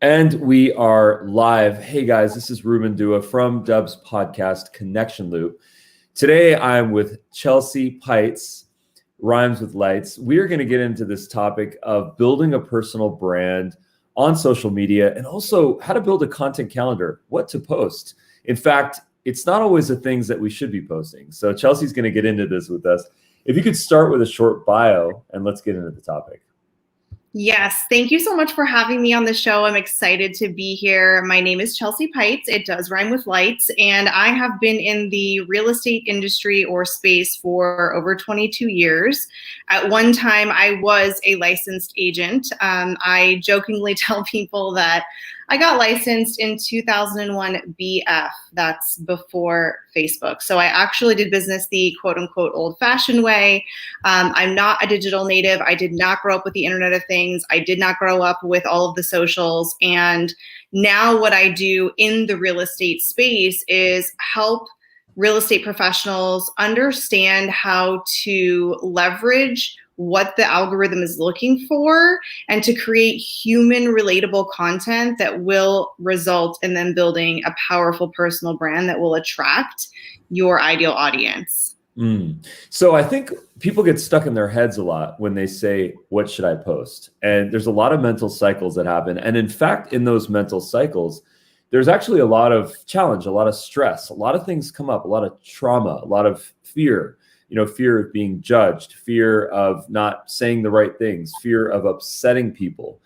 And we are live. Hey guys, this is Ruben Dua from Dub's podcast Connection Loop. Today I'm with Chelsea Pites, Rhymes with Lights. We are going to get into this topic of building a personal brand on social media and also how to build a content calendar, what to post. In fact, it's not always the things that we should be posting. So Chelsea's going to get into this with us. If you could start with a short bio and let's get into the topic. Yes, thank you so much for having me on the show. I'm excited to be here. My name is Chelsea Pites. It does rhyme with lights, and I have been in the real estate industry or space for over 22 years. At one time, I was a licensed agent. I jokingly tell people that I got licensed in 2001 BF. That's before Facebook. So I actually did business the quote unquote old fashioned way. I'm not a digital native. I did not grow up with the Internet of Things. I did not grow up with all of the socials. And now what I do in the real estate space is help real estate professionals understand how to leverage what the algorithm is looking for and to create human relatable content that will result in them building a powerful personal brand that will attract your ideal audience. So I think people get stuck in their heads a lot when they say, what should I post? And there's a lot of mental cycles that happen. And in fact, in those mental cycles, there's actually a lot of challenge, a lot of stress, a lot of things come up, a lot of trauma, a lot of fear. Fear of being judged, fear of not saying the right things, fear of upsetting people,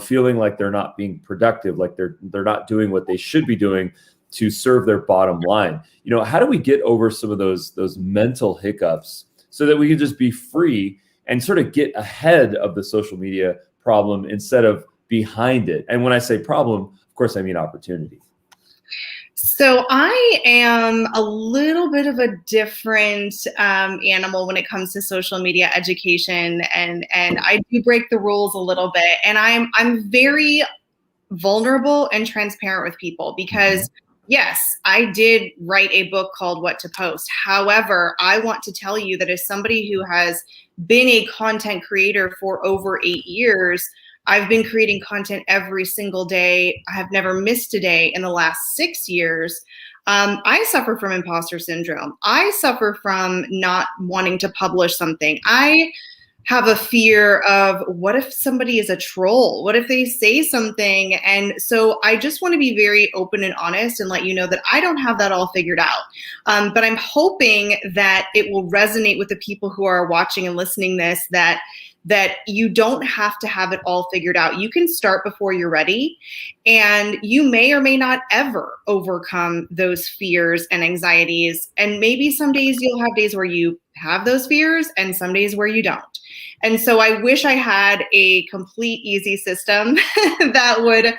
feeling like they're not being productive, like they're not doing what they should be doing to serve their bottom line. How do we get over some of those mental hiccups so that we can just be free and sort of get ahead of the social media problem instead of behind it? And when I say problem, of course, I mean opportunity. So I am a little bit of a different animal when it comes to social media education, and I do break the rules a little bit. And I'm very vulnerable and transparent with people because yes, I did write a book called What to Post. However, I want to tell you that as somebody who has been a content creator for over 8 years, I've been creating content every single day. I have never missed a day in the last 6 years. I suffer from imposter syndrome. I suffer from not wanting to publish something. I have a fear of what if somebody is a troll? What if they say something? And so I just want to be very open and honest and let you know that I don't have that all figured out. But I'm hoping that it will resonate with the people who are watching and listening this, that you don't have to have it all figured out. You can start before you're ready, and you may or may not ever overcome those fears and anxieties. And maybe some days you'll have days where you have those fears and some days where you don't. And so I wish I had a complete easy system that would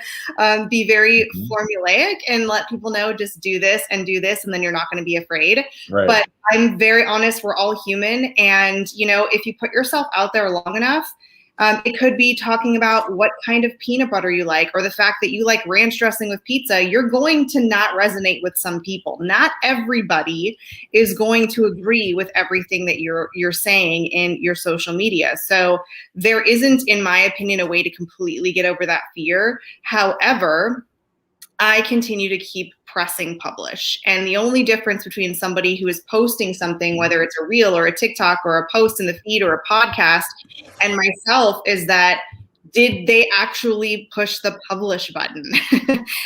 be very formulaic and let people know, just do this, and then you're not going to be afraid. Right. But I'm very honest, we're all human. And, if you put yourself out there long enough, it could be talking about what kind of peanut butter you like, or the fact that you like ranch dressing with pizza. You're going to not resonate with some people. Not everybody is going to agree with everything that you're saying in your social media. So there isn't, in my opinion, a way to completely get over that fear. However, I continue to keep pressing publish. And the only difference between somebody who is posting something, whether it's a reel or a TikTok or a post in the feed or a podcast, and myself is that, did they actually push the publish button?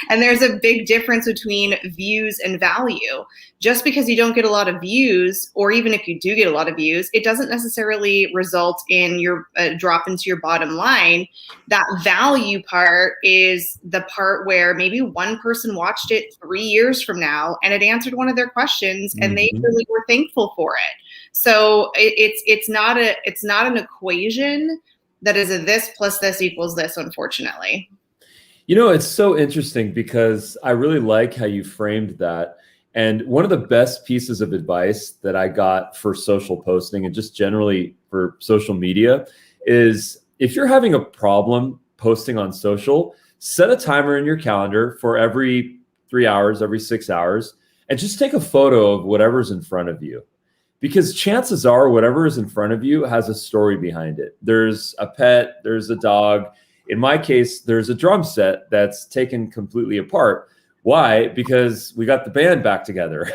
And there's a big difference between views and value. Just because you don't get a lot of views, or even if you do get a lot of views, it doesn't necessarily result in your drop into your bottom line. That value part is the part where maybe one person watched it 3 years from now and it answered one of their questions, and they really were thankful for it. So it's not an equation that is a this plus this equals this, unfortunately. It's so interesting because I really like how you framed that. And one of the best pieces of advice that I got for social posting and just generally for social media is, if you're having a problem posting on social, set a timer in your calendar for every 3 hours, every 6 hours, and just take a photo of whatever's in front of you. Because chances are whatever is in front of you has a story behind it. There's a pet, there's a dog, In my case, there's a drum set that's taken completely apart. Why? Because we got the band back together.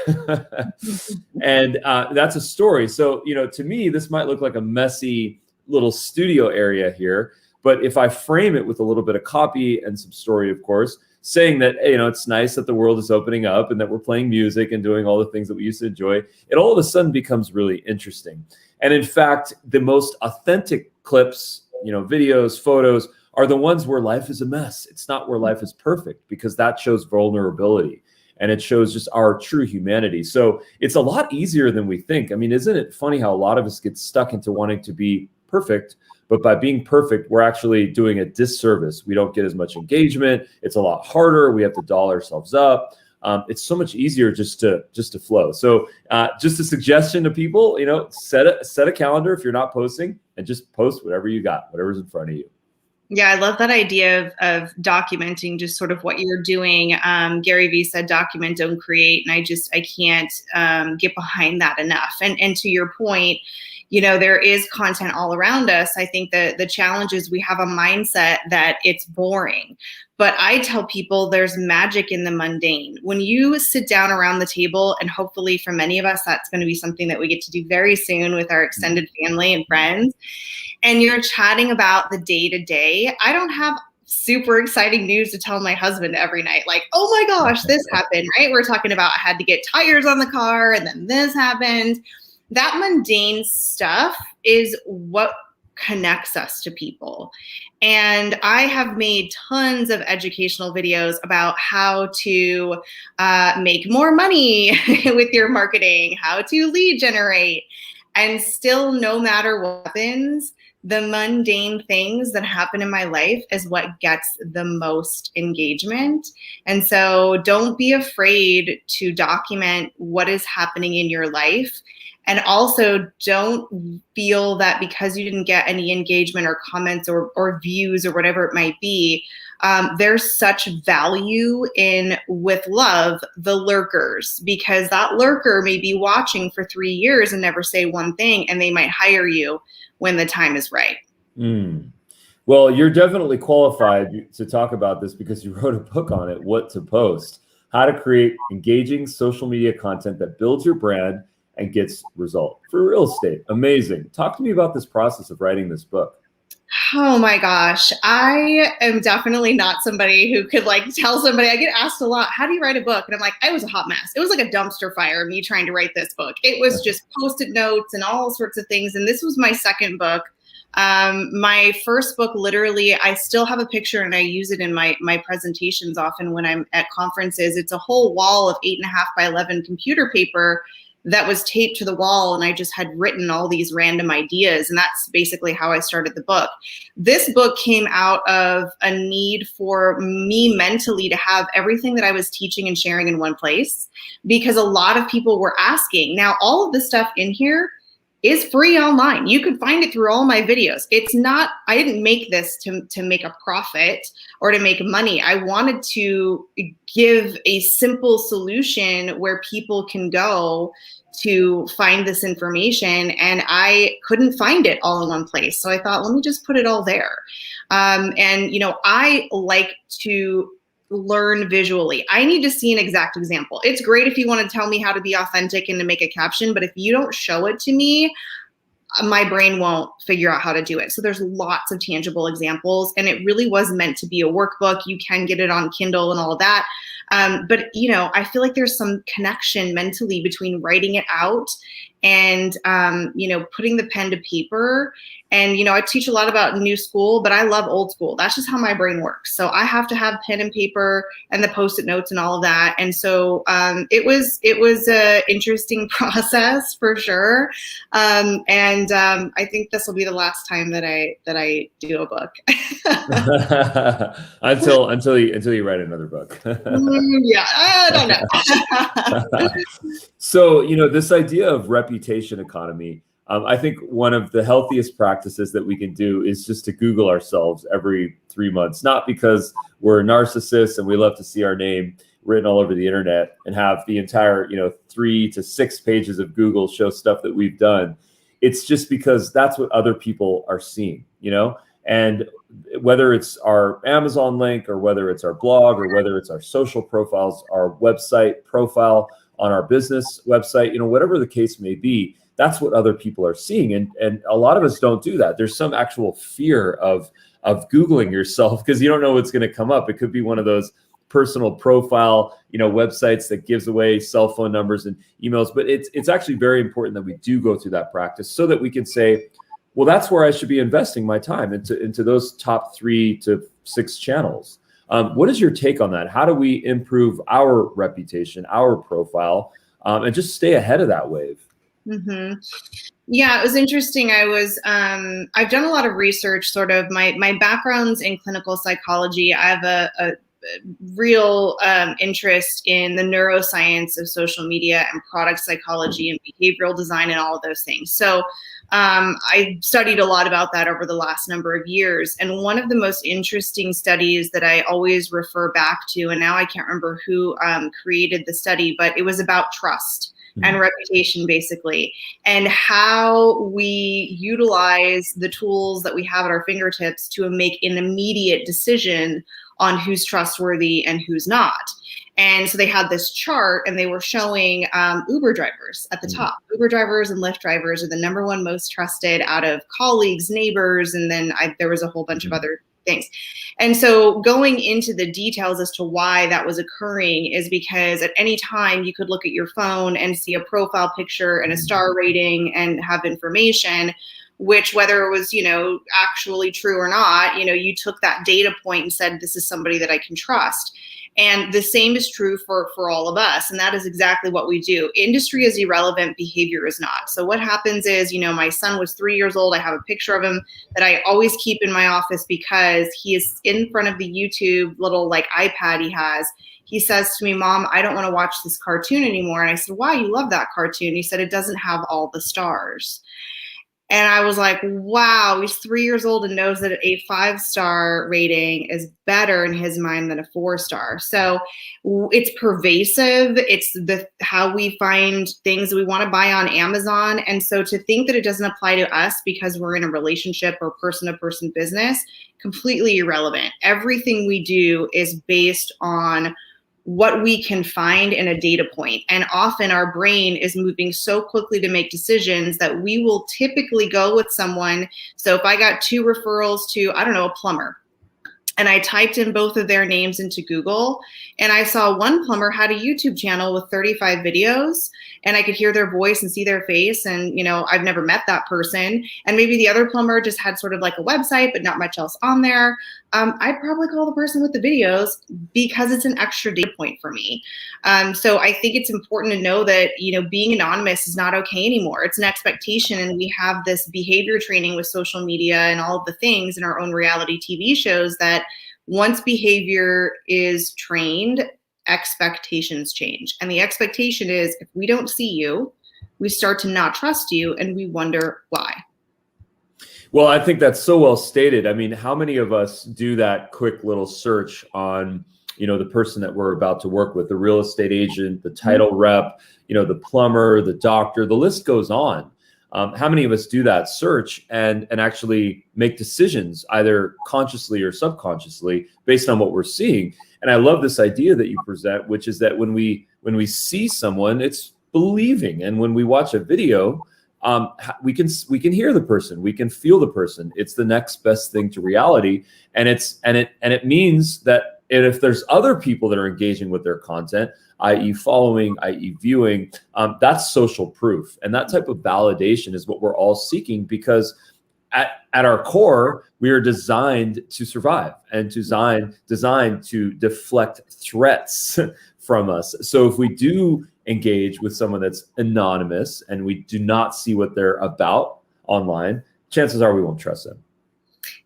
And that's a story. So, to me, this might look like a messy little studio area here. But if I frame it with a little bit of copy and some story, of course, saying that, hey, it's nice that the world is opening up and that we're playing music and doing all the things that we used to enjoy, it all of a sudden becomes really interesting. And in fact, the most authentic clips, videos, photos are the ones where life is a mess. It's not where life is perfect, because that shows vulnerability and it shows just our true humanity. So it's a lot easier than we think. I mean, isn't it funny how a lot of us get stuck into wanting to be perfect? But by being perfect, we're actually doing a disservice. We don't get as much engagement. It's a lot harder. We have to doll ourselves up. It's so much easier just to flow. So just a suggestion to people, set a calendar if you're not posting, and just post whatever you got, whatever's in front of you. Yeah, I love that idea of documenting just sort of what you're doing. Gary Vee said, document, don't create. And I can't get behind that enough. And to your point, there is content all around us. I think that the challenge is we have a mindset that it's boring. But I tell people there's magic in the mundane. When you sit down around the table, and hopefully for many of us, that's going to be something that we get to do very soon with our extended family and friends, and you're chatting about the day-to-day, I don't have super exciting news to tell my husband every night. Like, oh my gosh, this happened, right? We're talking about I had to get tires on the car and then this happened. That mundane stuff is what connects us to people. And I have made tons of educational videos about how to make more money with your marketing, how to lead generate. And still, no matter what happens, the mundane things that happen in my life is what gets the most engagement. And so don't be afraid to document what is happening in your life. And also don't feel that because you didn't get any engagement or comments or views or whatever it might be, there's such value in, with love, the lurkers, because that lurker may be watching for 3 years and never say one thing, and they might hire you when the time is right. Well, you're definitely qualified to talk about this because you wrote a book on it, What to Post, how to create engaging social media content that builds your brand and gets result for real estate. Amazing. Talk to me about this process of writing this book. Oh my gosh. I am definitely not somebody who could tell somebody. I get asked a lot, how do you write a book? And I'm like, I was a hot mess. It was like a dumpster fire, me trying to write this book. It was just Post-it notes and all sorts of things. And this was my second book. My first book, literally, I still have a picture and I use it in my presentations often when I'm at conferences. It's a whole wall of 8.5 by 11 computer paper that was taped to the wall, and I just had written all these random ideas, and that's basically how I started the book. This book came out of a need for me mentally to have everything that I was teaching and sharing in one place, because a lot of people were asking. Now, all of the stuff in here is free online. You can find it through all my videos. It's not, I didn't make this to make a profit or to make money. I wanted to give a simple solution where people can go to find this information, and I couldn't find it all in one place. So I thought, let me just put it all there. And I like to learn visually. I need to see an exact example. It's great if you want to tell me how to be authentic and to make a caption, but if you don't show it to me, my brain won't figure out how to do it. So there's lots of tangible examples, and it really was meant to be a workbook. You can get it on Kindle and all of that. But I feel like there's some connection mentally between writing it out and, putting the pen to paper. And, I teach a lot about new school, but I love old school. That's just how my brain works. So I have to have pen and paper and the Post-it notes and all of that. And so it was an interesting process for sure. I think this will be the last time that I do a book. until you write another book. Yeah, I don't know. So, this idea of reputation economy, I think one of the healthiest practices that we can do is just to Google ourselves every 3 months, not because we're narcissists and we love to see our name written all over the internet and have the entire, 3 to 6 pages of Google show stuff that we've done. It's just because that's what other people are seeing, and whether it's our Amazon link or whether it's our blog or whether it's our social profiles, our website profile on our business website, whatever the case may be, that's what other people are seeing. And a lot of us don't do that. There's some actual fear of Googling yourself because you don't know what's going to come up. It could be one of those personal profile, websites that gives away cell phone numbers and emails. But it's actually very important that we do go through that practice so that we can say, well, that's where I should be investing my time into those top 3 to 6 channels. What is your take on that? How do we improve our reputation, our profile, and just stay ahead of that wave? Mm-hmm. Yeah, it was interesting. I've done a lot of research, sort of my background's in clinical psychology. I have a real interest in the neuroscience of social media and product psychology and behavioral design and all of those things. So I studied a lot about that over the last number of years. And one of the most interesting studies that I always refer back to, and now I can't remember who created the study, but it was about trust and reputation, basically, and how we utilize the tools that we have at our fingertips to make an immediate decision on who's trustworthy and who's not. And so they had this chart and they were showing Uber drivers at the top. Uber drivers and Lyft drivers are the #1 most trusted out of colleagues, neighbors, and then there was a whole bunch of other things. And so going into the details as to why that was occurring is because at any time you could look at your phone and see a profile picture and a star rating and have information, which whether it was, actually true or not, you took that data point and said, this is somebody that I can trust. And the same is true for all of us. And that is exactly what we do. Industry is irrelevant. Behavior is not. So what happens is, my son was 3 years old. I have a picture of him that I always keep in my office because he is in front of the YouTube little iPad he has. He says to me, Mom, I don't want to watch this cartoon anymore. And I said, why? You love that cartoon. He said, it doesn't have all the stars. And I was like, wow, he's 3 years old and knows that a 5-star rating is better in his mind than a 4-star. So it's pervasive. It's how we find things we want to buy on Amazon. And so to think that it doesn't apply to us because we're in a relationship or person-to-person business, completely irrelevant. Everything we do is based on what we can find in a data point. And often our brain is moving so quickly to make decisions that we will typically go with someone. So if I got 2 referrals to, a plumber, and I typed in both of their names into Google, and I saw one plumber had a YouTube channel with 35 videos, and I could hear their voice and see their face. And, I've never met that person. And maybe the other plumber just had sort of like a website, but not much else on there. I'd probably call the person with the videos because it's an extra data point for me. So I think it's important to know that, being anonymous is not okay anymore. It's an expectation. And we have this behavior training with social media and all of the things in our own reality TV shows that once behavior is trained, expectations change. And the expectation is if we don't see you, we start to not trust you and we wonder why. Well, I think that's so well stated. I mean, how many of us do that quick little search on, the person that we're about to work with, the real estate agent, the title rep, the plumber, the doctor, the list goes on. How many of us do that search and actually make decisions either consciously or subconsciously based on what we're seeing? And I love this idea that you present, which is that when we see someone, it's believing. And when we watch a video, we can hear the person, we can feel the person. It's the next best thing to reality. And it means that if there's other people that are engaging with their content, i.e. following, i.e. viewing, that's social proof. And that type of validation is what we're all seeking because at our core, we are designed to survive and designed to deflect threats from us. So if we do engage with someone that's anonymous and we do not see what they're about online, chances are we won't trust them.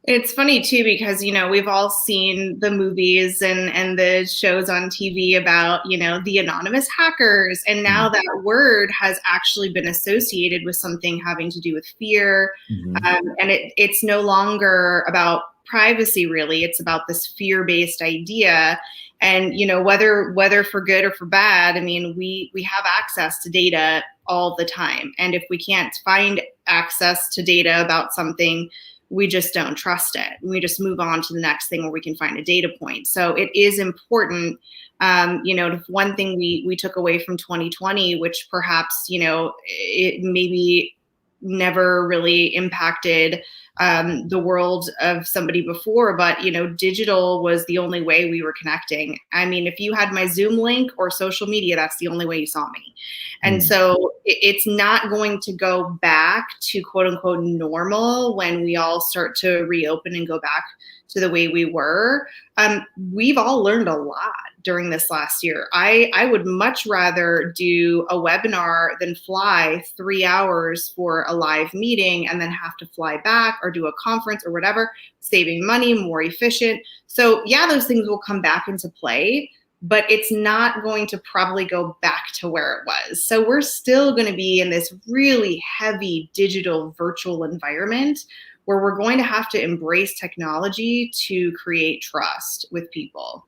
It's funny too, because, we've all seen the movies and the shows on TV about, the anonymous hackers. And now that word has actually been associated with something having to do with fear. And it's no longer about privacy, really. It's about this fear-based idea. And, whether for good or for bad, we have access to data all the time. And if we can't find access to data about something, we just don't trust it. We just move on to the next thing where we can find a data point. So it is important. One thing we took away from 2020, which perhaps, it maybe never really impacted the world of somebody before, but digital was the only way we were connecting. I mean, if you had my Zoom link or social media, that's the only way you saw me. And so it's not going to go back to quote unquote normal when we all start to reopen and go back to the way we were. We've all learned a lot during this last year. I would much rather do a webinar than fly 3 hours for a live meeting and then have to fly back or do a conference or whatever, saving money, more efficient. So yeah, those things will come back into play, but it's not going to probably go back to where it was. So we're still going to be in this really heavy digital virtual environment where we're going to have to embrace technology to create trust with people.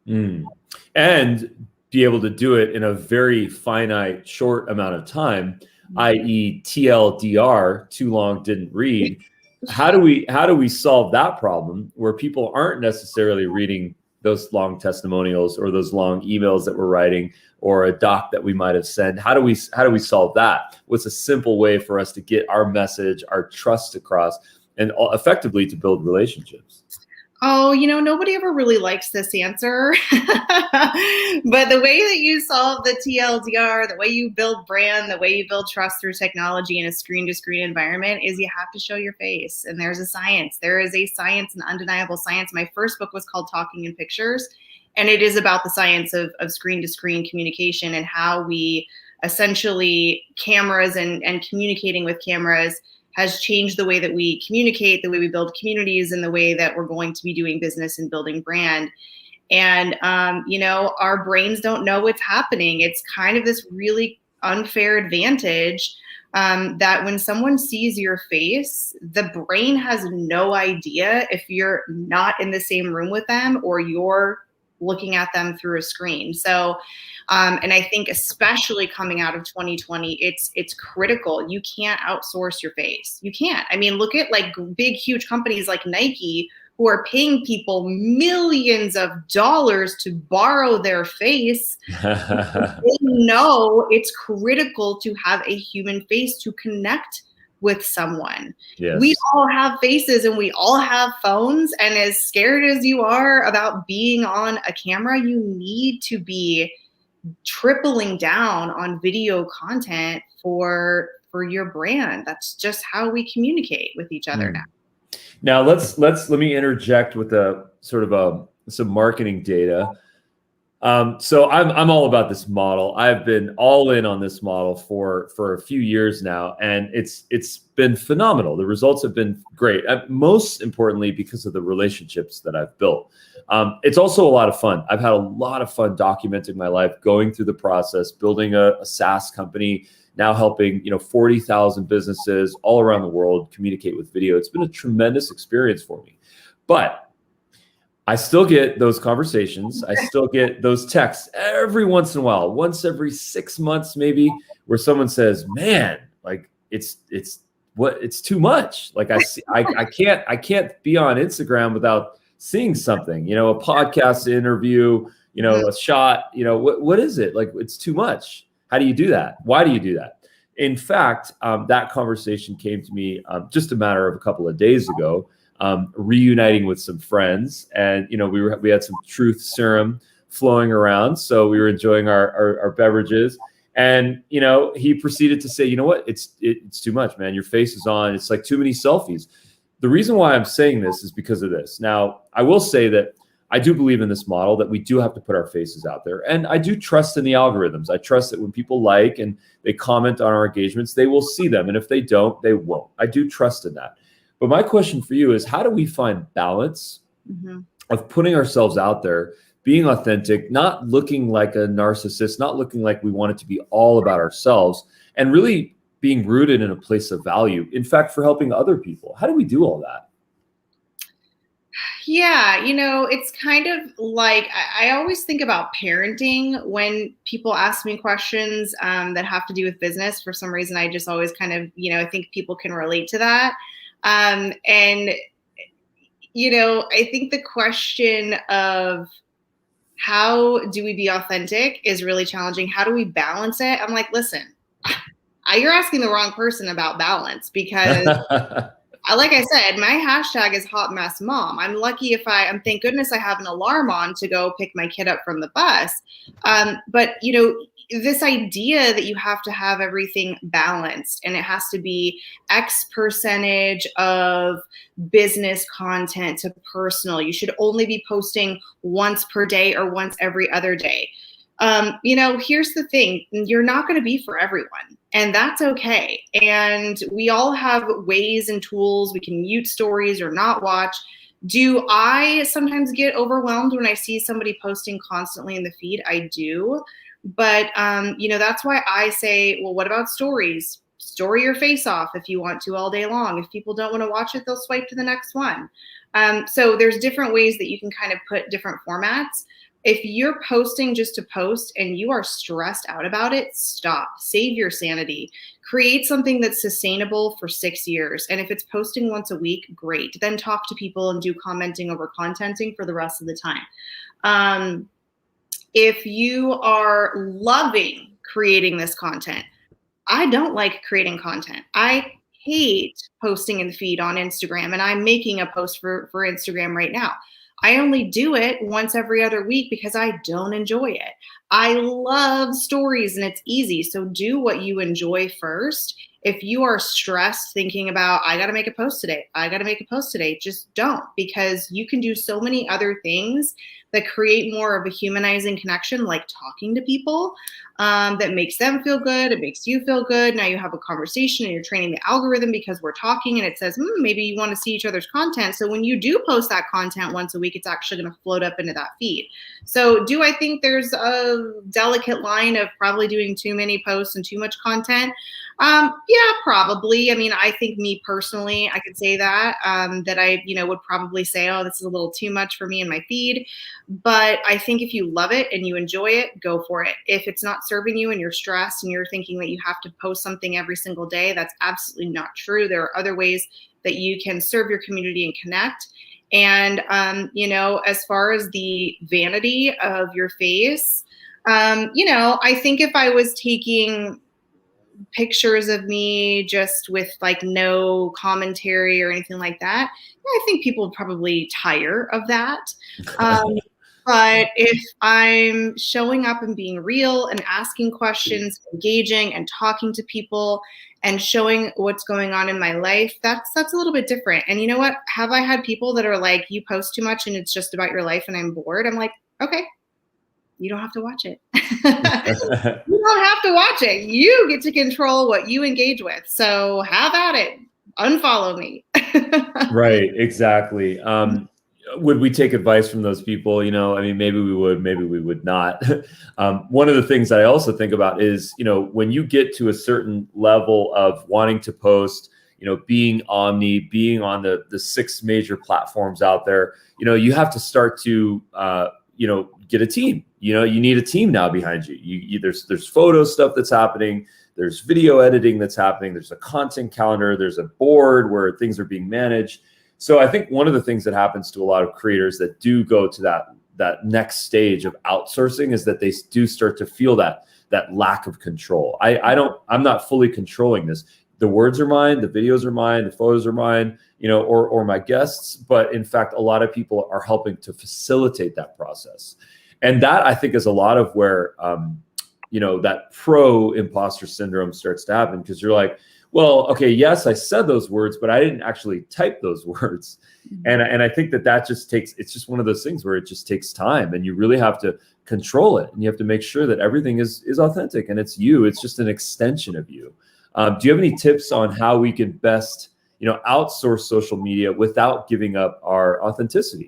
And be able to do it in a very finite, short amount of time, i.e. TLDR, too long, didn't read. How do we solve that problem where people aren't necessarily reading those long testimonials or those long emails that we're writing or a doc that we might have sent? How do we solve that? What's a simple way for us to get our message, our trust across, and effectively to build relationships? Oh, nobody ever really likes this answer. But the way that you solve the TLDR, the way you build brand, the way you build trust through technology in a screen-to-screen environment is you have to show your face. And there's a science. There is a science, an undeniable science. My first book was called Talking in Pictures. And it is about the science of screen-to-screen communication and how we essentially cameras and communicating with cameras has changed the way that we communicate, the way we build communities, and the way that we're going to be doing business and building brand. And, our brains don't know what's happening. It's kind of this really unfair advantage that when someone sees your face, the brain has no idea if you're not in the same room with them or you're looking at them through a screen. So, and I think especially coming out of 2020, it's critical. You can't outsource your face. You can't. I mean, look at like big, huge companies like Nike who are paying people millions of dollars to borrow their face. They know it's critical to have a human face to connect with someone. Yes. We all have faces and we all have phones. And as scared as you are about being on a camera, you need to be tripling down on video content for your brand. That's just how we communicate with each other now. Now let me interject with some marketing data. So I'm all about this model. I've been all in on this model for a few years now, and it's been phenomenal. The results have been great. Most importantly, because of the relationships that I've built. It's also a lot of fun. I've had a lot of fun documenting my life, going through the process, building a SaaS company, now helping 40,000 businesses all around the world communicate with video. It's been a tremendous experience for me, but I still get those conversations. I still get those texts every once in a while, once every 6 months, maybe, where someone says, man, like it's too much. Like I can't be on Instagram without seeing something, a podcast interview, a shot, what is it? Like, it's too much. How do you do that? Why do you do that? In fact, that conversation came to me just a matter of a couple of days ago. Reuniting with some friends, and we had some truth serum flowing around, so we were enjoying our beverages, and he proceeded to say, you know what, it's too much, man. Your face is on. It's like too many selfies. The reason why I'm saying this is because of this. Now, I will say that I do believe in this model that we do have to put our faces out there, and I do trust in the algorithms. I trust that when people like and they comment on our engagements, they will see them, and if they don't, they won't. I do trust in that. But my question for you is, how do we find balance of putting ourselves out there, being authentic, not looking like a narcissist, not looking like we want it to be all about ourselves, and really being rooted in a place of value, in fact, for helping other people? How do we do all that? Yeah, it's kind of like I always think about parenting when people ask me questions that have to do with business. For some reason, I just always kind of, I think people can relate to that. And, I think the question of how do we be authentic is really challenging. How do we balance it? I'm like, listen, you're asking the wrong person about balance, because like I said, my hashtag is hot mess mom. I'm lucky if thank goodness I have an alarm on to go pick my kid up from the bus. But this idea that you have to have everything balanced and it has to be X percentage of business content to personal. You should only be posting once per day or once every other day. Here's the thing, you're not going to be for everyone, and that's okay. And we all have ways and tools. We can mute stories or not watch. Do I sometimes get overwhelmed when I see somebody posting constantly in the feed? I do. But, that's why I say, well, what about stories? Story your face off if you want to all day long. If people don't want to watch it, they'll swipe to the next one. So there's different ways that you can kind of put different formats. If you're posting just to post and you are stressed out about it, stop. Save your sanity. Create something that's sustainable for 6 years. And if it's posting once a week, great. Then talk to people and do commenting over contenting for the rest of the time. If you are loving creating this content, I don't like creating content. I hate posting in the feed on Instagram, and I'm making a post for Instagram right now. I only do it once every other week because I don't enjoy it. I love stories and it's easy. So do what you enjoy first. If you are stressed thinking about, I got to make a post today, just don't, because you can do so many other things that create more of a humanizing connection, like talking to people, that makes them feel good. It makes you feel good. Now you have a conversation and you're training the algorithm because we're talking and it says, maybe you want to see each other's content. So when you do post that content once a week, it's actually going to float up into that feed. So do I think there's a delicate line of probably doing too many posts and too much content? Yeah, probably. I mean, I think me personally, I could say that I, would probably say, oh, this is a little too much for me in my feed. But I think if you love it and you enjoy it, go for it. If it's not serving you and you're stressed and you're thinking that you have to post something every single day, that's absolutely not true. There are other ways that you can serve your community and connect. And, as far as the vanity of your face, I think if I was taking pictures of me just with like no commentary or anything like that, I think people would probably tire of that. But if I'm showing up and being real and asking questions, engaging and talking to people and showing what's going on in my life, that's a little bit different. And you know what? Have I had people that are like, you post too much and it's just about your life and I'm bored? I'm like, okay, you don't have to watch it. You don't have to watch it. You get to control what you engage with. So have at it. Unfollow me. Right, exactly. Would we take advice from those people? I mean, maybe we would, maybe we would not. One of the things that I also think about is, when you get to a certain level of wanting to post, being omni, being on the 6 major platforms out there, you have to start to, get a team. You need a team now behind you. There's photo stuff that's happening. There's video editing that's happening. There's a content calendar. There's a board where things are being managed. So I think one of the things that happens to a lot of creators that do go to that next stage of outsourcing is that they do start to feel that lack of control. I'm not fully controlling this. The words are mine, the videos are mine, the photos are mine, or my guests. But in fact, a lot of people are helping to facilitate that process. And that, I think, is a lot of where, that pro imposter syndrome starts to happen, because you're like, well, okay, yes, I said those words, but I didn't actually type those words. And I think that it's just one of those things where it just takes time, and you really have to control it. And you have to make sure that everything is authentic and it's you. It's just an extension of you. Do you have any tips on how we can best, outsource social media without giving up our authenticity?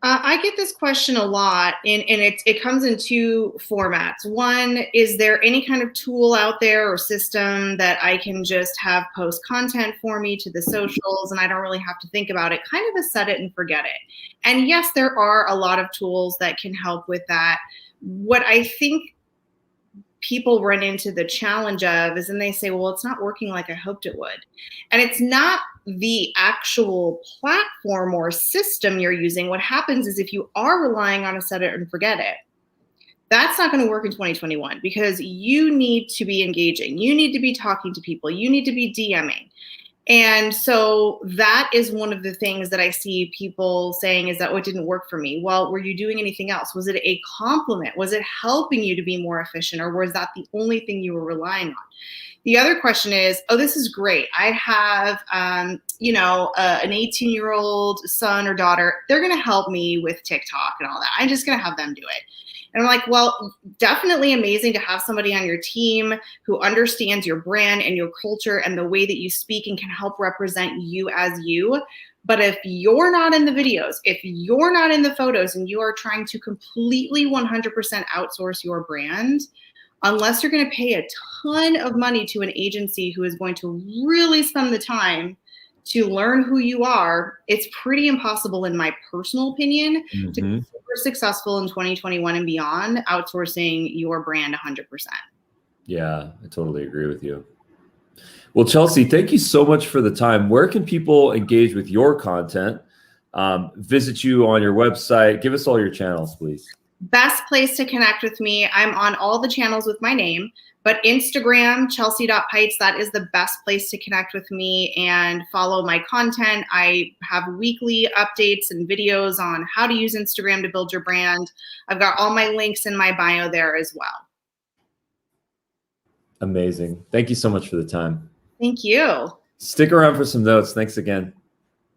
I get this question a lot, and it comes in 2 formats. One, is there any kind of tool out there or system that I can just have post content for me to the socials and I don't really have to think about it, kind of a set it and forget it? And yes, there are a lot of tools that can help with that. What I think people run into the challenge of is then they say, well, it's not working like I hoped it would. And it's not the actual platform or system you're using. What happens is if you are relying on a set it and forget it, that's not going to work in 2021 because you need to be engaging. You need to be talking to people. You need to be DMing. And so that is one of the things that I see people saying is that what didn't work for me? Well, were you doing anything else? Was it a compliment? Was it helping you to be more efficient? Or was that the only thing you were relying on? The other question is, oh, this is great. I have, an 18-year-old son or daughter. They're going to help me with TikTok and all that. I'm just going to have them do it. And I'm like, well, definitely amazing to have somebody on your team who understands your brand and your culture and the way that you speak and can help represent you as you. But if you're not in the videos, if you're not in the photos and you are trying to completely 100% outsource your brand, unless you're going to pay a ton of money to an agency who is going to really spend the time to learn who you are, it's pretty impossible, in my personal opinion, to be super successful in 2021 and beyond, outsourcing your brand 100%. Yeah, I totally agree with you. Well, Chelsea, thank you so much for the time. Where can people engage with your content, visit you on your website? Give us all your channels, please. Best place to connect with me. I'm on all the channels with my name, but Instagram, chelsea.pipes, that is the best place to connect with me and follow my content. I have weekly updates and videos on how to use Instagram to build your brand. I've got all my links in my bio there as well. Amazing. Thank you so much for the time. Thank you. Stick around for some notes. Thanks again.